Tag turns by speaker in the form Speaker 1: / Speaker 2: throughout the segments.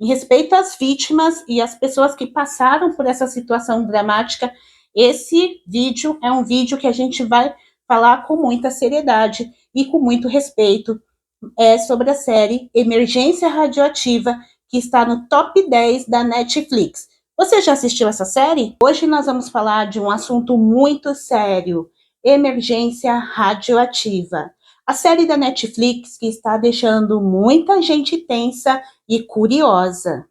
Speaker 1: em respeito às vítimas e às pessoas que passaram por essa situação dramática, esse vídeo é um vídeo que a gente vai falar com muita seriedade e com muito respeito sobre a série Emergência Radioativa, que está no top 10 da Netflix. Você já assistiu essa série? Hoje nós vamos falar de um assunto muito sério, emergência radioativa. A série da Netflix que está deixando muita gente tensa e curiosa.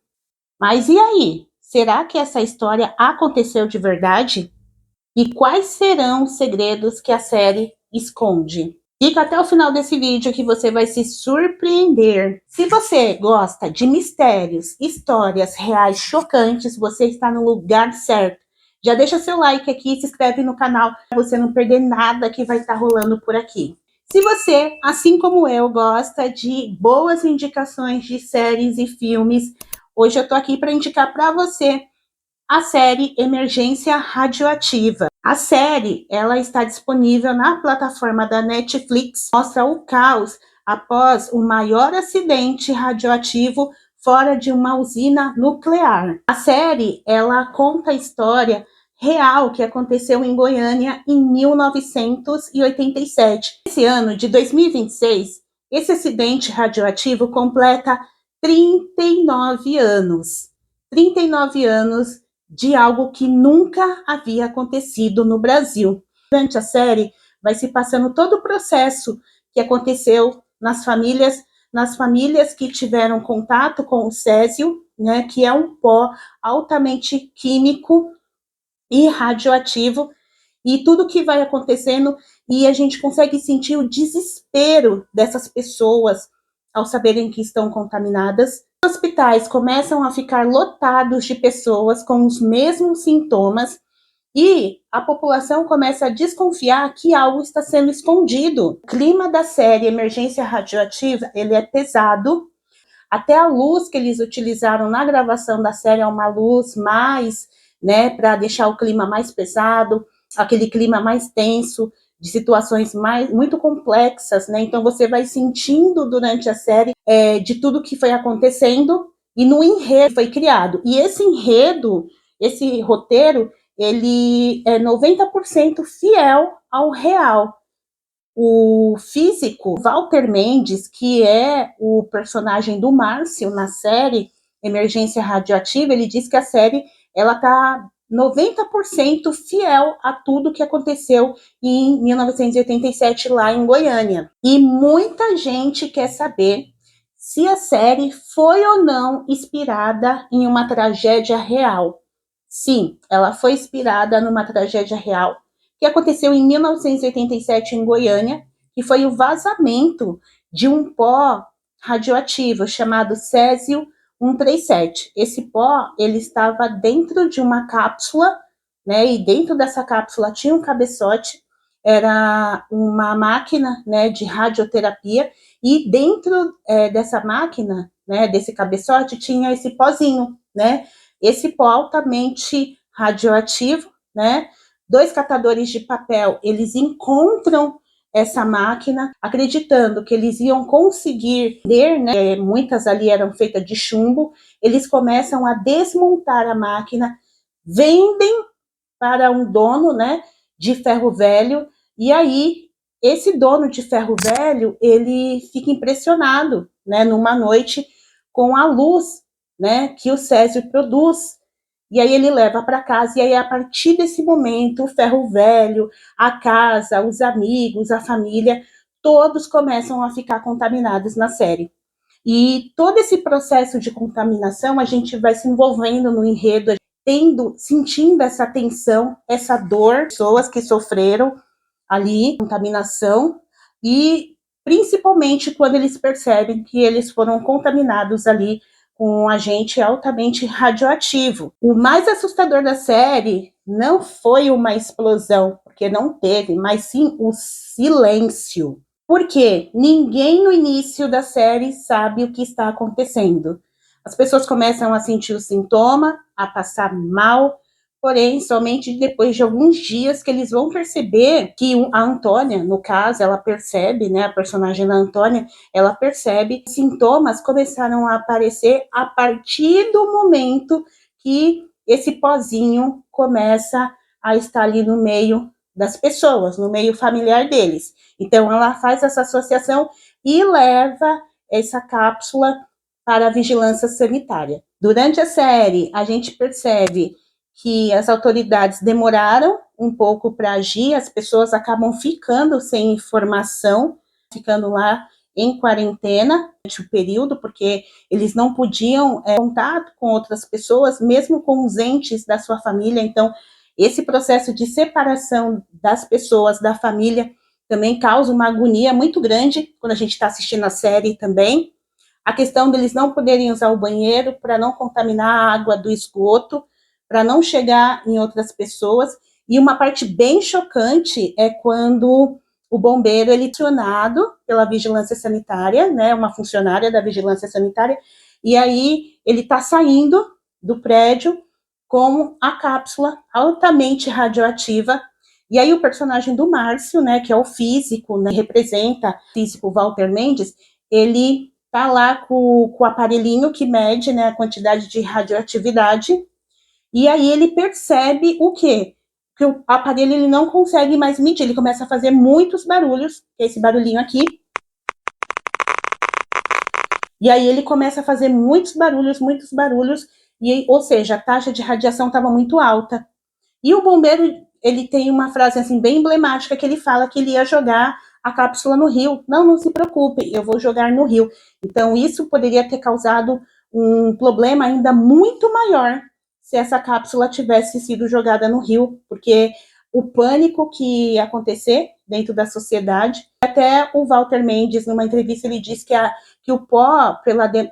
Speaker 1: Mas e aí? Será que essa história aconteceu de verdade? E quais serão os segredos que a série esconde? Fica até o final desse vídeo que você vai se surpreender. Se você gosta de mistérios, histórias reais chocantes, você está no lugar certo. Já deixa seu like aqui e se inscreve no canal para você não perder nada que vai estar rolando por aqui. Se você, assim como eu, gosta de boas indicações de séries e filmes, hoje eu tô aqui para indicar para você a série Emergência Radioativa. A série, ela está disponível na plataforma da Netflix, mostra o caos após o maior acidente radioativo fora de uma usina nuclear. A série, ela conta a história real que aconteceu em Goiânia em 1987. Esse ano de 2026, esse acidente radioativo completa 39 anos. 39 anos de algo que nunca havia acontecido no Brasil. Durante a série, vai se passando todo o processo que aconteceu nas famílias que tiveram contato com o césio, né, que é um pó altamente químico e radioativo, e tudo que vai acontecendo, e a gente consegue sentir o desespero dessas pessoas ao saberem que estão contaminadas. Os hospitais começam a ficar lotados de pessoas com os mesmos sintomas e a população começa a desconfiar que algo está sendo escondido. O clima da série Emergência Radioativa, ele é pesado. Até a luz que eles utilizaram na gravação da série é uma luz mais, né, para deixar o clima mais pesado, aquele clima mais tenso, de situações muito complexas, né? Então você vai sentindo durante a série de tudo que foi acontecendo e no enredo foi criado. E esse enredo, esse roteiro, ele é 90% fiel ao real. O físico Walter Mendes, que é o personagem do Márcio na série Emergência Radioativa, ele diz que a série ela tá 90% fiel a tudo que aconteceu em 1987 lá em Goiânia. E muita gente quer saber se a série foi ou não inspirada em uma tragédia real. Sim, ela foi inspirada numa tragédia real que aconteceu em 1987 em Goiânia, que foi o vazamento de um pó radioativo chamado césio 137. Esse pó, ele estava dentro de uma cápsula, né, e dentro dessa cápsula tinha um cabeçote, era uma máquina, né, de radioterapia, e dentro dessa máquina, né, desse cabeçote, tinha esse pozinho, né, esse pó altamente radioativo, né, 2 catadores de papel, eles encontram essa máquina, acreditando que eles iam conseguir ler, né, muitas ali eram feitas de chumbo, eles começam a desmontar a máquina, vendem para um dono, né, de ferro velho, e aí esse dono de ferro velho, ele fica impressionado, né, numa noite com a luz, né, que o césio produz. E aí ele leva para casa, e aí a partir desse momento, o ferro velho, a casa, os amigos, a família, todos começam a ficar contaminados na série. E todo esse processo de contaminação, a gente vai se envolvendo no enredo, sentindo essa tensão, essa dor, pessoas que sofreram ali, contaminação, e principalmente quando eles percebem que eles foram contaminados ali com um agente altamente radioativo. O mais assustador da série não foi uma explosão, porque não teve, mas sim o silêncio. Porque ninguém no início da série sabe o que está acontecendo. As pessoas começam a sentir o sintoma, a passar mal, porém, somente depois de alguns dias que eles vão perceber que a Antônia, no caso, ela percebe, né, a personagem da Antônia, ela percebe que sintomas começaram a aparecer a partir do momento que esse pozinho começa a estar ali no meio das pessoas, no meio familiar deles. Então, ela faz essa associação e leva essa cápsula para a vigilância sanitária. Durante a série, a gente percebe que as autoridades demoraram um pouco para agir, as pessoas acabam ficando sem informação, ficando lá em quarentena durante o período, porque eles não podiam contato com outras pessoas, mesmo com os entes da sua família. Então, esse processo de separação das pessoas, da família, também causa uma agonia muito grande quando a gente está assistindo a série também. A questão deles não poderem usar o banheiro para não contaminar a água do esgoto, para não chegar em outras pessoas. E uma parte bem chocante é quando o bombeiro ele é acionado pela vigilância sanitária, né, uma funcionária da vigilância sanitária, e aí ele está saindo do prédio com a cápsula altamente radioativa. E aí o personagem do Márcio, né, que é o físico, né, representa o físico Walter Mendes, ele tá lá com o aparelhinho que mede, né, a quantidade de radioatividade, e aí ele percebe o quê? Que o aparelho ele não consegue mais medir, ele começa a fazer muitos barulhos, que é esse barulhinho aqui, e aí ele começa a fazer muitos barulhos, e, ou seja, a taxa de radiação estava muito alta. E o bombeiro, ele tem uma frase assim bem emblemática que ele fala que ele ia jogar a cápsula no rio. Não, não se preocupe, eu vou jogar no rio. Então isso poderia ter causado um problema ainda muito maior se essa cápsula tivesse sido jogada no rio, porque o pânico que ia acontecer dentro da sociedade. Até o Walter Mendes, numa entrevista, ele disse que o pó,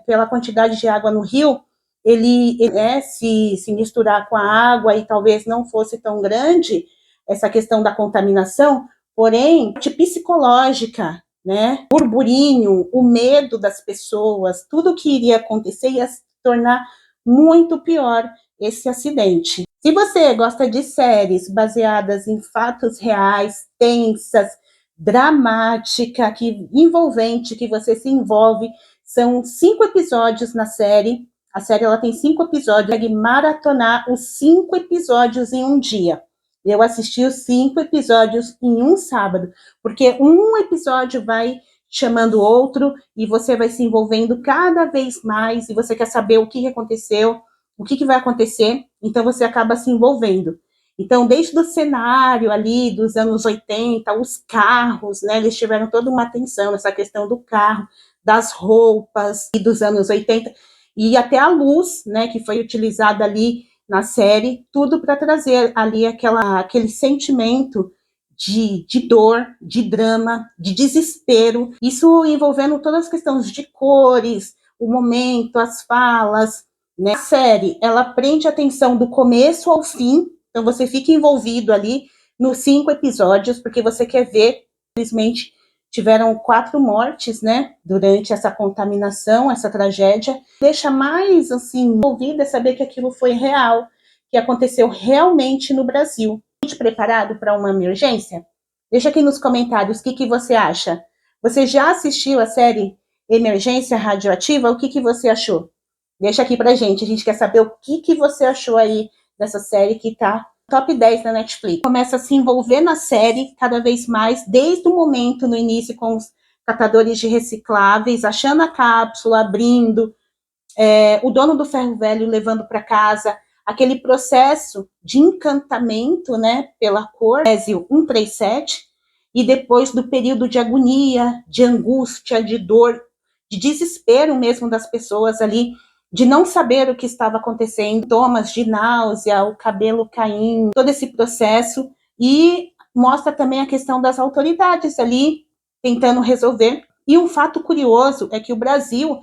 Speaker 1: pela quantidade de água no rio, ele se misturar com a água e talvez não fosse tão grande essa questão da contaminação, porém, a parte psicológica, né, o burburinho, o medo das pessoas, tudo que iria acontecer ia se tornar muito pior esse acidente. Se você gosta de séries baseadas em fatos reais, tensas, dramática, envolvente, que você se envolve, são 5 episódios na série. A série ela tem 5 episódios, consegue maratonar os 5 episódios em um dia. Eu assisti os 5 episódios em um sábado, porque um episódio vai chamando outro e você vai se envolvendo cada vez mais e você quer saber o que aconteceu, o que vai acontecer, então você acaba se envolvendo. Então, desde o cenário ali dos anos 80, os carros, né, eles tiveram toda uma atenção nessa questão do carro, das roupas e dos anos 80, e até a luz, né, que foi utilizada ali na série, tudo para trazer ali aquele sentimento de dor, de drama, de desespero, isso envolvendo todas as questões de cores, o momento, as falas, né? A série, ela prende a atenção do começo ao fim, então você fica envolvido ali nos 5 episódios, porque você quer ver, infelizmente, tiveram 4 mortes, né, durante essa contaminação, essa tragédia. Deixa mais, assim, envolvida saber que aquilo foi real, que aconteceu realmente no Brasil. Preparado para uma emergência? Deixa aqui nos comentários o que você acha. Você já assistiu a série Emergência Radioativa? O que você achou? Deixa aqui pra gente, a gente quer saber o que você achou aí dessa série que tá top 10 da Netflix. Começa a se envolver na série cada vez mais, desde o momento no início com os catadores de recicláveis, achando a cápsula, abrindo, o dono do ferro velho levando para casa, aquele processo de encantamento, né, pela cor, Césio 137, e depois do período de agonia, de angústia, de dor, de desespero mesmo das pessoas ali, de não saber o que estava acontecendo, sintomas de náusea, o cabelo caindo, todo esse processo, e mostra também a questão das autoridades ali tentando resolver. E um fato curioso é que o Brasil,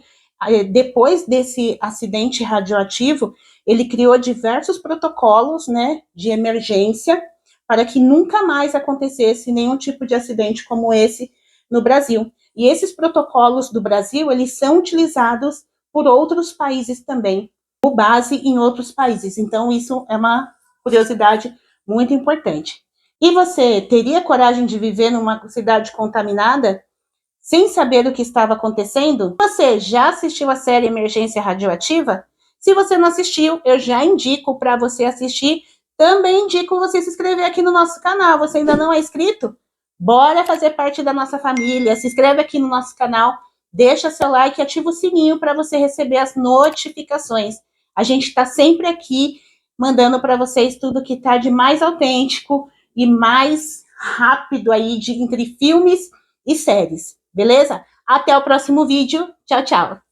Speaker 1: depois desse acidente radioativo, ele criou diversos protocolos, né, de emergência para que nunca mais acontecesse nenhum tipo de acidente como esse no Brasil. E esses protocolos do Brasil, eles são utilizados por outros países também, com base em outros países. Então, isso é uma curiosidade muito importante. E você teria coragem de viver numa cidade contaminada sem saber o que estava acontecendo? Você já assistiu a série Emergência Radioativa? Se você não assistiu, eu já indico para você assistir. Também indico você se inscrever aqui no nosso canal. Você ainda não é inscrito? Bora fazer parte da nossa família. Se inscreve aqui no nosso canal, deixa seu like e ativa o sininho para você receber as notificações. A gente está sempre aqui mandando para vocês tudo que está de mais autêntico e mais rápido aí entre filmes e séries. Beleza? Até o próximo vídeo. Tchau, tchau.